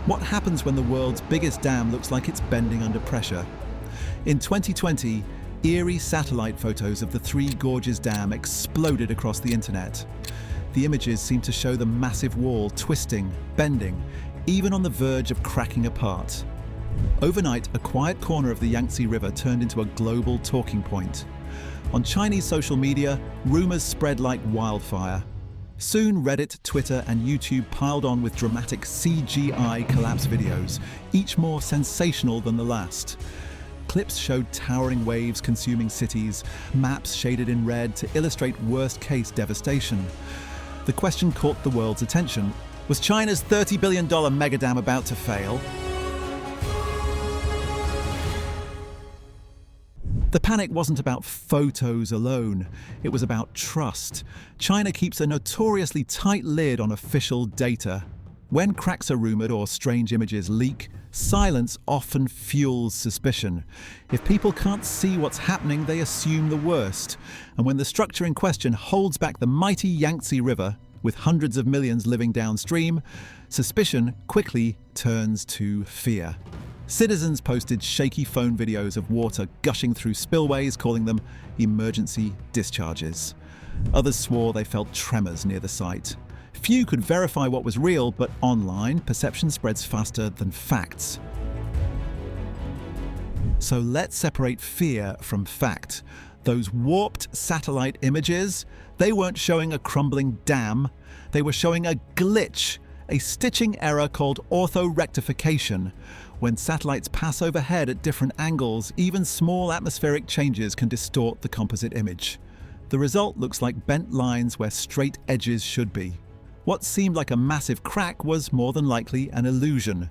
What happens when the world's biggest dam looks like it's bending under pressure? In 2020, eerie satellite photos of the Three Gorges Dam exploded across the internet. The images seem to show the massive wall twisting, bending, even on the verge of cracking apart. Overnight, a quiet corner of the Yangtze River turned into a global talking point. On Chinese social media, rumors spread like wildfire. Soon, Reddit, Twitter, and YouTube piled on with dramatic CGI collapse videos, each more sensational than the last. Clips showed towering waves consuming cities, maps shaded in red to illustrate worst-case devastation. The question caught the world's attention. Was China's $30 billion megadam about to fail? The panic wasn't about photos alone. It was about trust. China keeps a notoriously tight lid on official data. When cracks are rumored or strange images leak, silence often fuels suspicion. If people can't see what's happening, they assume the worst. And when the structure in question holds back the mighty Yangtze River, with hundreds of millions living downstream, suspicion quickly turns to fear. Citizens posted shaky phone videos of water gushing through spillways, calling them emergency discharges. Others swore they felt tremors near the site. Few could verify what was real, but online, perception spreads faster than facts. So let's separate fear from fact. Those warped satellite images, they weren't showing a crumbling dam, they were showing a glitch, a stitching error called orthorectification. When satellites pass overhead at different angles, even small atmospheric changes can distort the composite image. The result looks like bent lines where straight edges should be. What seemed like a massive crack was more than likely an illusion.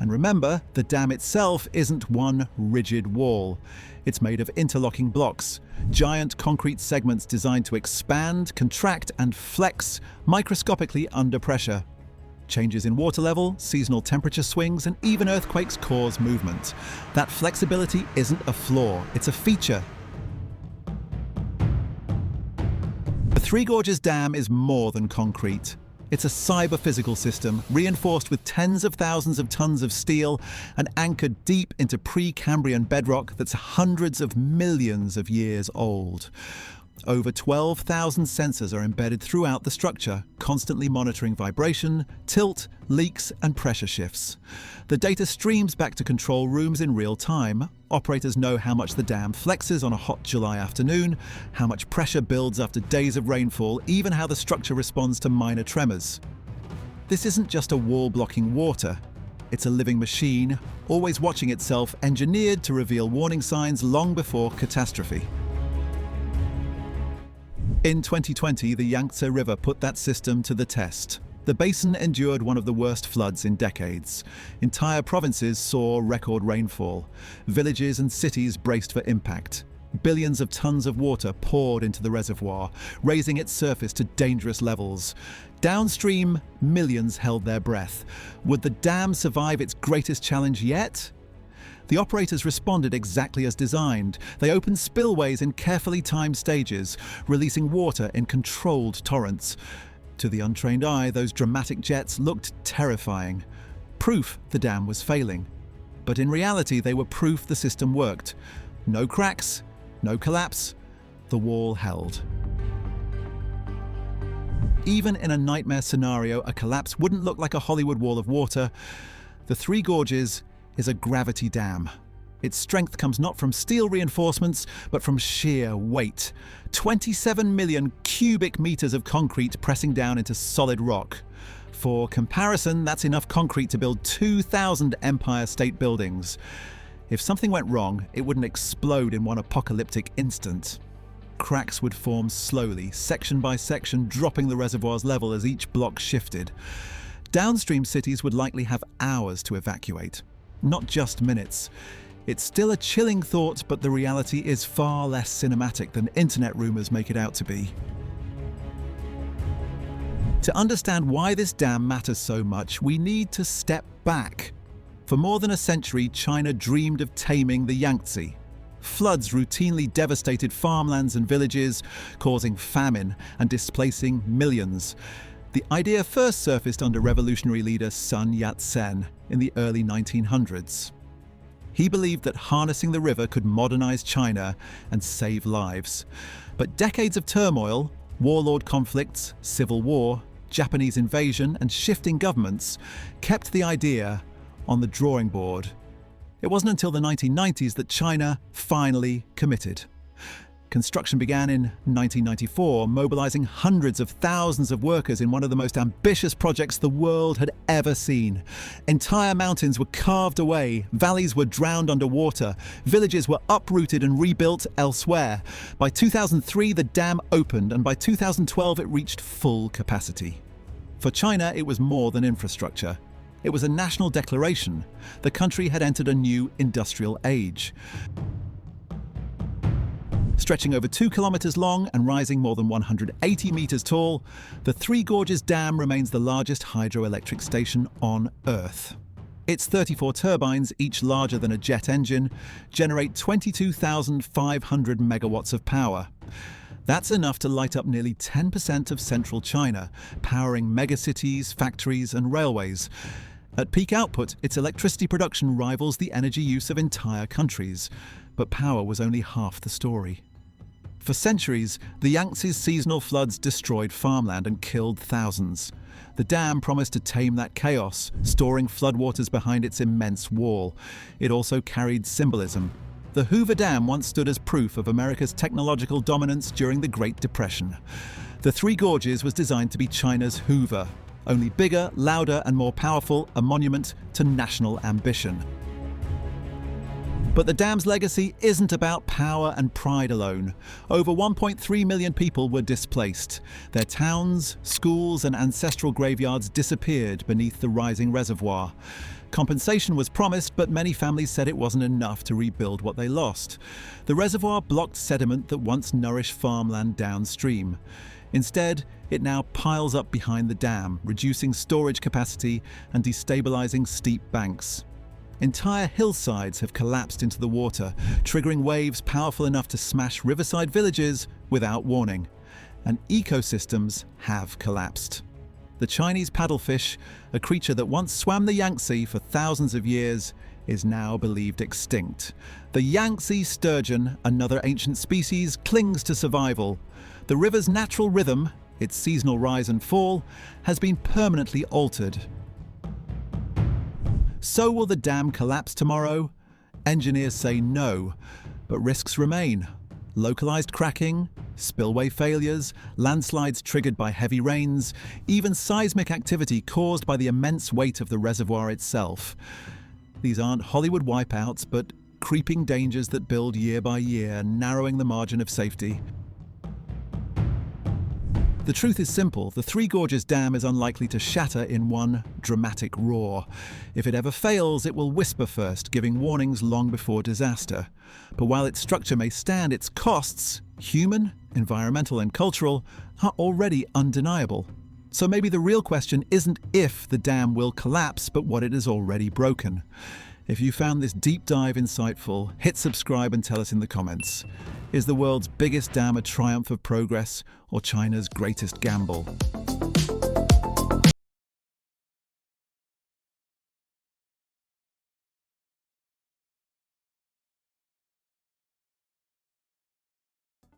And remember, the dam itself isn't one rigid wall. It's made of interlocking blocks, giant concrete segments designed to expand, contract, and flex microscopically under pressure. Changes in water level, seasonal temperature swings, and even earthquakes cause movement. That flexibility isn't a flaw, it's a feature. The Three Gorges Dam is more than concrete. It's a cyber-physical system, reinforced with tens of thousands of tons of steel and anchored deep into pre-Cambrian bedrock that's hundreds of millions of years old. Over 12,000 sensors are embedded throughout the structure, constantly monitoring vibration, tilt, leaks, and pressure shifts. The data streams back to control rooms in real time. Operators know how much the dam flexes on a hot July afternoon, how much pressure builds after days of rainfall, even how the structure responds to minor tremors. This isn't just a wall blocking water. It's a living machine, always watching itself, engineered to reveal warning signs long before catastrophe. In 2020, the Yangtze River put that system to the test. The basin endured one of the worst floods in decades. Entire provinces saw record rainfall. Villages and cities braced for impact. Billions of tons of water poured into the reservoir, raising its surface to dangerous levels. Downstream, millions held their breath. Would the dam survive its greatest challenge yet? The operators responded exactly as designed. They opened spillways in carefully timed stages, releasing water in controlled torrents. To the untrained eye, those dramatic jets looked terrifying. Proof the dam was failing. But in reality, they were proof the system worked. No cracks, no collapse. The wall held. Even in a nightmare scenario, a collapse wouldn't look like a Hollywood wall of water. The Three Gorges is a gravity dam. Its strength comes not from steel reinforcements, but from sheer weight. 27 million cubic meters of concrete pressing down into solid rock. For comparison, that's enough concrete to build 2,000 Empire State Buildings. If something went wrong, it wouldn't explode in one apocalyptic instant. Cracks would form slowly, section by section, dropping the reservoir's level as each block shifted. Downstream cities would likely have hours to evacuate, not just minutes. It's still a chilling thought, but the reality is far less cinematic than internet rumors make it out to be. To understand why this dam matters so much, we need to step back. For more than a century, China dreamed of taming the Yangtze. Floods routinely devastated farmlands and villages, causing famine and displacing millions. The idea first surfaced under revolutionary leader Sun Yat-sen in the early 1900s. He believed that harnessing the river could modernize China and save lives. But decades of turmoil, warlord conflicts, civil war, Japanese invasion, and shifting governments kept the idea on the drawing board. It wasn't until the 1990s that China finally committed. Construction began in 1994, mobilizing hundreds of thousands of workers in one of the most ambitious projects the world had ever seen. Entire mountains were carved away, valleys were drowned underwater, villages were uprooted and rebuilt elsewhere. By 2003, the dam opened, and by 2012, it reached full capacity. For China, it was more than infrastructure. It was a national declaration. The country had entered a new industrial age. Stretching over 2 kilometers long and rising more than 180 meters tall, the Three Gorges Dam remains the largest hydroelectric station on Earth. Its 34 turbines, each larger than a jet engine, generate 22,500 megawatts of power. That's enough to light up nearly 10% of central China, powering megacities, factories, and railways. At peak output, its electricity production rivals the energy use of entire countries. But power was only half the story. For centuries, the Yangtze's seasonal floods destroyed farmland and killed thousands. The dam promised to tame that chaos, storing floodwaters behind its immense wall. It also carried symbolism. The Hoover Dam once stood as proof of America's technological dominance during the Great Depression. The Three Gorges was designed to be China's Hoover, only bigger, louder, and more powerful, a monument to national ambition. But the dam's legacy isn't about power and pride alone. Over 1.3 million people were displaced. Their towns, schools, and ancestral graveyards disappeared beneath the rising reservoir. Compensation was promised, but many families said it wasn't enough to rebuild what they lost. The reservoir blocked sediment that once nourished farmland downstream. Instead, it now piles up behind the dam, reducing storage capacity and destabilizing steep banks. Entire hillsides have collapsed into the water, triggering waves powerful enough to smash riverside villages without warning. And ecosystems have collapsed. The Chinese paddlefish, a creature that once swam the Yangtze for thousands of years, is now believed extinct. The Yangtze sturgeon, another ancient species, clings to survival. The river's natural rhythm, its seasonal rise and fall, has been permanently altered. So will the dam collapse tomorrow? Engineers say no, but risks remain. Localized cracking, spillway failures, landslides triggered by heavy rains, even seismic activity caused by the immense weight of the reservoir itself. These aren't Hollywood wipeouts, but creeping dangers that build year by year, narrowing the margin of safety. The truth is simple. The Three Gorges Dam is unlikely to shatter in one dramatic roar. If it ever fails, it will whisper first, giving warnings long before disaster. But while its structure may stand, its costs, human, environmental, and cultural, are already undeniable. So maybe the real question isn't if the dam will collapse, but what it has already broken. If you found this deep dive insightful, hit subscribe and tell us in the comments. Is the world's biggest dam a triumph of progress or China's greatest gamble?